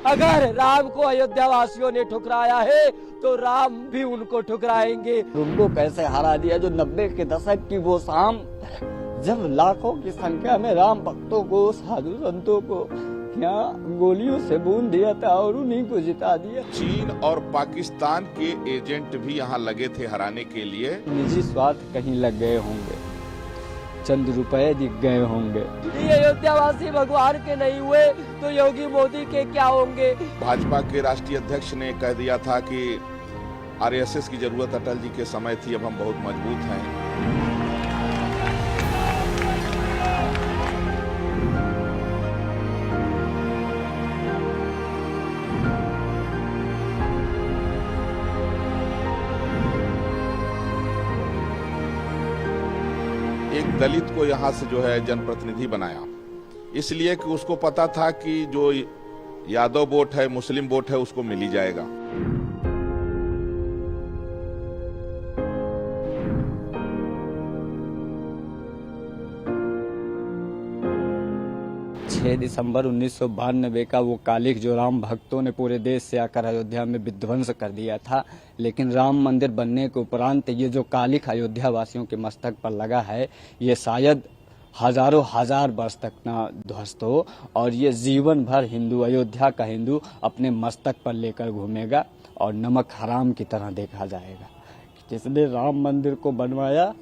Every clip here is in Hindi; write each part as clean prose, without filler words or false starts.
अगर राम को अयोध्या वासियों ने ठुकराया है तो राम भी उनको ठुकराएंगे। उनको कैसे हरा दिया जो 90 के दशक की वो शाम, जब लाखों की संख्या में राम भक्तों को, साधु संतों को यहाँ गोलियों से बूंद दिया था और उन्हीं को जिता दिया। चीन और पाकिस्तान के एजेंट भी यहाँ लगे थे हराने के लिए। निजी स्वार्थ कहीं लग गए होंगे, चंद रुपए दिख गए होंगे। ये अयोध्यावासी भगवान के नहीं हुए तो योगी मोदी के क्या होंगे। भाजपा के राष्ट्रीय अध्यक्ष ने कह दिया था कि आरएसएस की जरूरत अटल जी के समय थी, अब हम बहुत मजबूत हैं। एक दलित को यहाँ से जो है जनप्रतिनिधि बनाया, इसलिए कि उसको पता था कि जो यादव वोट है, मुस्लिम वोट है, उसको मिल ही जाएगा। दिसंबर 1992 का वो कालिख जो राम भक्तों ने पूरे देश से आकर अयोध्या में विध्वंस कर दिया था, लेकिन राम मंदिर बनने के उपरांत ये जो कालिख अयोध्या वासियों के मस्तक पर लगा है, ये शायद हजारों हजार वर्ष तक ना ध्वस्त हो और ये जीवन भर हिंदू, अयोध्या का हिंदू अपने मस्तक पर लेकर घूमेगा और नमक हराम की तरह देखा जाएगा। जिसने राम मंदिर को बनवाया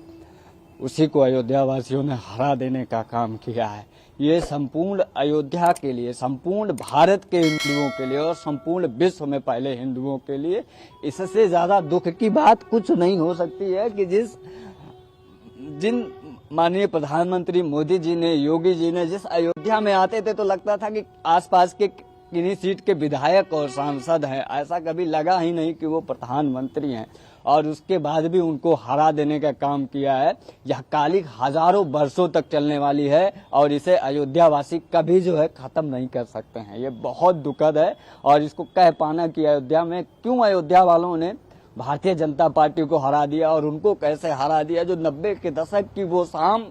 उसी को अयोध्या वासियों ने हरा देने का काम किया है। ये संपूर्ण अयोध्या के लिए, संपूर्ण भारत के हिंदुओं के लिए और संपूर्ण विश्व में पहले हिंदुओं के लिए इससे ज्यादा दुख की बात कुछ नहीं हो सकती है कि जिन माननीय प्रधानमंत्री मोदी जी ने, योगी जी ने जिस अयोध्या में आते थे तो लगता था कि आसपास के किन्हीं सीट के विधायक और सांसद हैं, ऐसा कभी लगा ही नहीं कि वो प्रधानमंत्री हैं। और उसके बाद भी उनको हरा देने का काम किया है। यह कालिख हजारों वर्षों तक चलने वाली है और इसे अयोध्यावासी कभी जो है खत्म नहीं कर सकते हैं। ये बहुत दुखद है और इसको कह पाना कि अयोध्या में क्यों अयोध्या वालों ने भारतीय जनता पार्टी को हरा दिया और उनको कैसे हरा दिया जो 90 के दशक की वो शाम,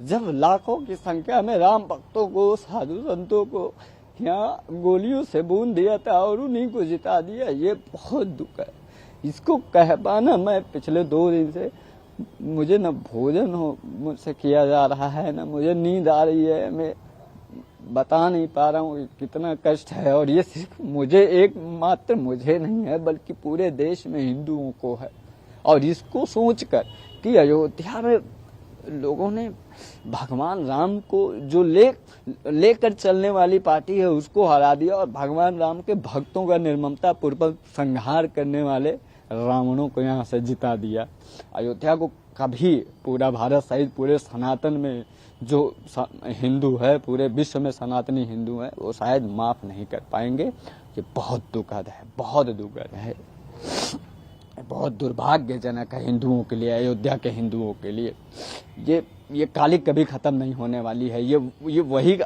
जब लाखों की संख्या में राम भक्तों को, साधु संतों को यहाँ गोलियों से बूंद दिया था और उन्हीं को जिता दिया। ये बहुत दुख है। इसको कह पाना, मैं पिछले 2 दिन से मुझे न भोजन मुझसे किया जा रहा है, न मुझे नींद आ रही है। मैं बता नहीं पा रहा हूँ कितना कष्ट है और ये सिर्फ मुझे, एक मात्र मुझे नहीं है बल्कि पूरे देश में हिंदुओं को है। और इसको सोचकर कि अयोध्या में लोगों ने भगवान राम को जो लेकर चलने वाली पार्टी है उसको हरा दिया और भगवान राम के भक्तों का निर्ममता पूर्वक संहार करने वाले रावणों को यहाँ से जिता दिया। अयोध्या को कभी पूरा भारत सहित पूरे सनातन में जो हिंदू है, पूरे विश्व में सनातनी हिंदू है, वो शायद माफ नहीं कर पाएंगे। ये बहुत दुखद है, बहुत दुखद है, बहुत दुर्भाग्यजनक है हिंदुओं के लिए, अयोध्या के हिंदुओं के लिए। ये कालिख कभी खत्म नहीं होने वाली है। ये वही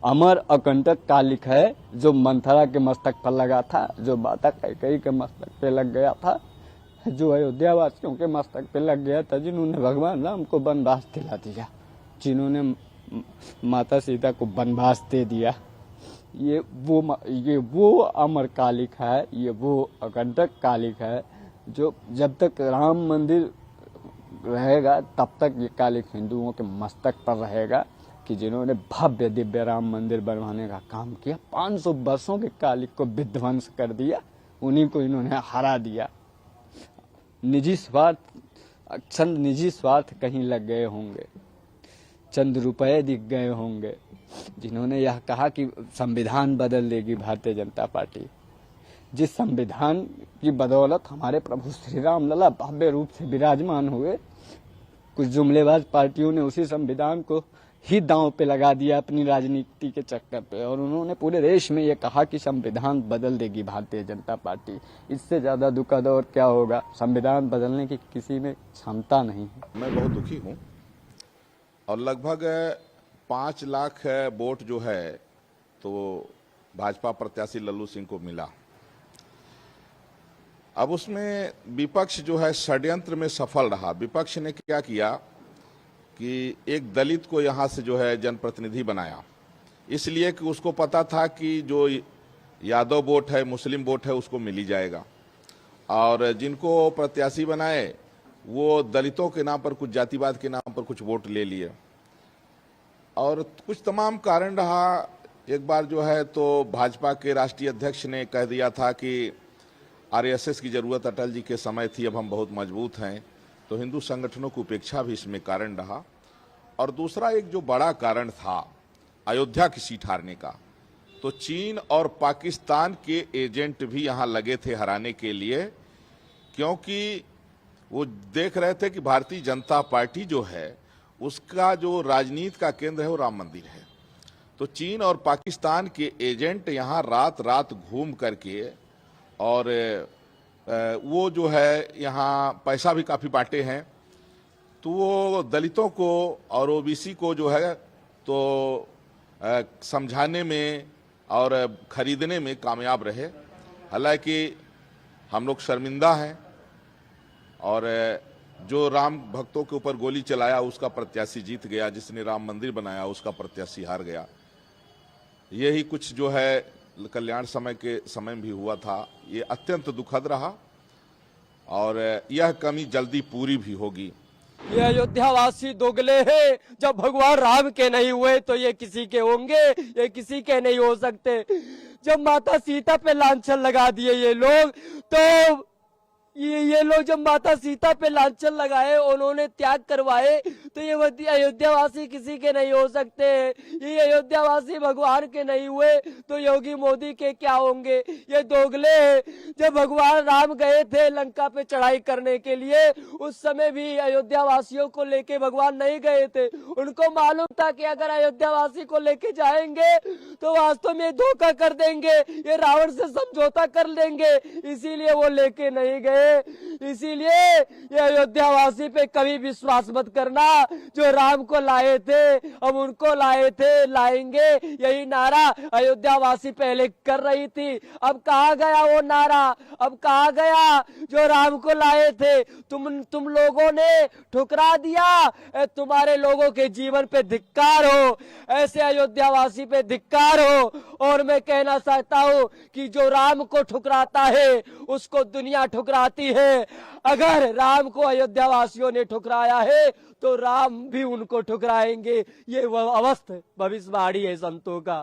अमर अकंटक कालिख है जो मंथरा के मस्तक पर लगा था, जो माता कैकेयी के मस्तक पे लग गया था, जो अयोध्या वासियों के मस्तक पे लग गया था, जिन्होंने भगवान राम को वनवास दिला दिया, जिन्होंने माता सीता को वनवास दे दिया। ये वो अमर कालिख है, ये वो अकंटक कालिख है जो जब तक राम मंदिर रहेगा तब तक ये कालिख हिंदुओं के मस्तक पर रहेगा कि जिन्होंने भव्य दिव्य राम मंदिर बनवाने का काम किया, 500 वर्षों के कालिख को विध्वंस कर दिया, उन्हीं को इन्होंने हरा दिया। चंद निजी स्वार्थ कहीं लग गए होंगे, चंद रुपए दिख गए होंगे। जिन्होंने यह कहा कि संविधान बदल देगी भारतीय जनता पार्टी, जिस संविधान की बदौलत हमारे प्रभु श्री राम लला भव्य रूप से विराजमान हुए, कुछ जुमलेबाज पार्टियों ने उसी संविधान को ही दांव पे लगा दिया अपनी राजनीति के चक्कर पे, और उन्होंने पूरे देश में ये कहा कि संविधान बदल देगी भारतीय जनता पार्टी। इससे ज्यादा दुखद और क्या होगा। संविधान बदलने की किसी में क्षमता नहीं है। मैं बहुत दुखी हूँ और लगभग 5 लाख वोट जो है तो भाजपा प्रत्याशी लल्लू सिंह को मिला। अब उसमें विपक्ष जो है षड्यंत्र में सफल रहा। विपक्ष ने क्या किया कि एक दलित को यहाँ से जो है जनप्रतिनिधि बनाया, इसलिए कि उसको पता था कि जो यादव वोट है, मुस्लिम वोट है, उसको मिल ही जाएगा। और जिनको प्रत्याशी बनाए वो दलितों के नाम पर, कुछ जातिवाद के नाम पर कुछ वोट ले लिए, और कुछ तमाम कारण रहा। एक बार जो है तो भाजपा के राष्ट्रीय अध्यक्ष ने कह दिया था कि आरएसएस की जरूरत अटल जी के समय थी, अब हम बहुत मजबूत हैं, तो हिंदू संगठनों की उपेक्षा भी इसमें कारण रहा। और दूसरा एक जो बड़ा कारण था अयोध्या की सीट हारने का, तो चीन और पाकिस्तान के एजेंट भी यहां लगे थे हराने के लिए, क्योंकि वो देख रहे थे कि भारतीय जनता पार्टी जो है उसका जो राजनीति का केंद्र है वो राम मंदिर है। तो चीन और पाकिस्तान के एजेंट यहाँ रात रात घूम करके और वो जो है यहाँ पैसा भी काफी बांटे हैं, तो वो दलितों को और ओबीसी को जो है तो समझाने में और खरीदने में कामयाब रहे। हालांकि हम लोग शर्मिंदा हैं, और जो राम भक्तों के ऊपर गोली चलाया उसका प्रत्याशी जीत गया, जिसने राम मंदिर बनाया उसका प्रत्याशी हार गया। यही कुछ जो है कल्याण समय के समय में भी हुआ था। ये अत्यंत दुखद रहा और यह कमी जल्दी पूरी भी होगी। ये अयोध्यावासी दोगले हैं। जब भगवान राम के नहीं हुए तो ये किसी के होंगे? ये किसी के नहीं हो सकते। जब माता सीता पे लांछन लगा दिए ये लोग, तो ये लोग जब माता सीता पे लांछन लगाए, उन्होंने त्याग करवाए, तो ये अयोध्यावासी किसी के नहीं हो सकते। ये अयोध्यावासी भगवान के नहीं हुए तो योगी मोदी के क्या होंगे? ये दोगले हैं। जब भगवान राम गए थे लंका पे चढ़ाई करने के लिए, उस समय भी अयोध्यावासियों को लेके भगवान नहीं गए थे। उनको मालूम था कि अगर अयोध्यावासी को लेके जाएंगे तो वास्तव में धोखा कर देंगे, ये रावण से समझौता कर लेंगे, इसीलिए वो लेके नहीं गए। इसीलिए ये अयोध्यावासी पे कभी विश्वास मत करना। जो राम को लाए थे हम उनको लाए थे, लाएंगे, यही नारा अयोध्यावासी पहले कर रही थी। अब कहाँ गया वो नारा? अब कहाँ गया जो राम को लाए थे? तुम लोगों ने ठुकरा दिया। तुम्हारे लोगों के जीवन पे धिक्कार हो, ऐसे अयोध्यावासी पे धिक्कार हो। और मैं कहना चाहता हूँ कि जो राम को ठुकराता है उसको दुनिया ठुकराती है। अगर राम को अयोध्यावासियों ने ठुकराया है तो राम भी उनको ठुकराएंगे। ये वह अवस्था भविष्यवाणी है संतों का।